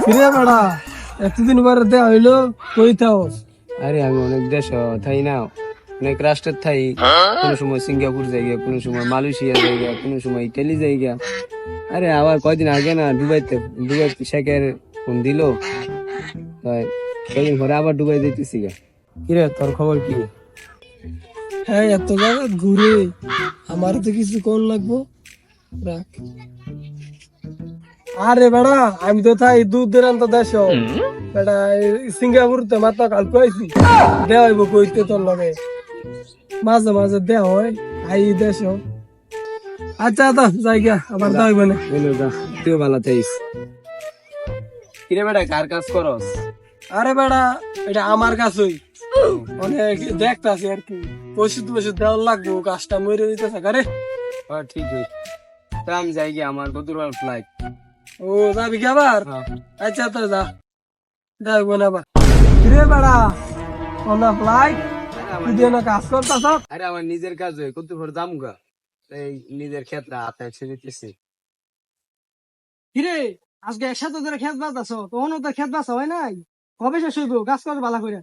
কিরে বেড়া, এতদিন পরে দেয়া হইলো, কই থাও? আরে আমি অনেক দেশ থাই না, অনেক রাষ্ট্রের থাই। কোনো সময় সিঙ্গাপুর জায়গা, কোনো সময় মালয়েশিয়া জায়গা, কোনো সময় ইটালি জায়গা। আরে আবার কয়দিন আগে না দুবাইতে শেখের ফোন দিল, তাই কয়দিন পরে আবার দুবাই যেতেছি গা। কিরে তোর খবর কি? হ্যাঁ, এত জায়গা ঘুরে আমার তো কিছু কোন লাগবো। রাখ। আরে বেড়া, আমি তো থাই দূর দূরান্ত দেশ। বেড়া, সিঙ্গাপুর তো মাত্র কাল কইছি দেওয়া হইব, কইতে তোর লগে মাঝে মাঝে দেওয়া হয়। আই দেশ। আচ্ছা তো জায়গা আবার দেওয়া হইব না। বলো যা, তুইও ভালো থাইস। কিরে বেটা কার কাজ করস? আরে বেড়া, এটা আমার কাছেই অনেক দেখতাছি আর কি। ওষুধ ওষুধ দেওয়ার লাগবো, গাছটা মরে দিতেছে আরে। ঠিক হইছে, তা আমি যাই গিয়া, আমার গতবার ফ্লাইট। ও, যাবি কি আবার? আচ্ছা তো যা, দেখবো না আবার। কিরে বেড়া, কোন ফ্লাইট তুই দিয়ে না কাজ করতাছ? আরে আমার নিজের কাজ হয়, কত ভর দাম গা, এই নিজের ক্ষেত্রে হাতে ছেড়ে দিতেছি। কিরে, আজকে একসাথে ধরে খেত বাঁচাছ, তখনও তো খেত বাঁচা হয় নাই। কবে শেষ হইব? কাজ কর ভালো করে।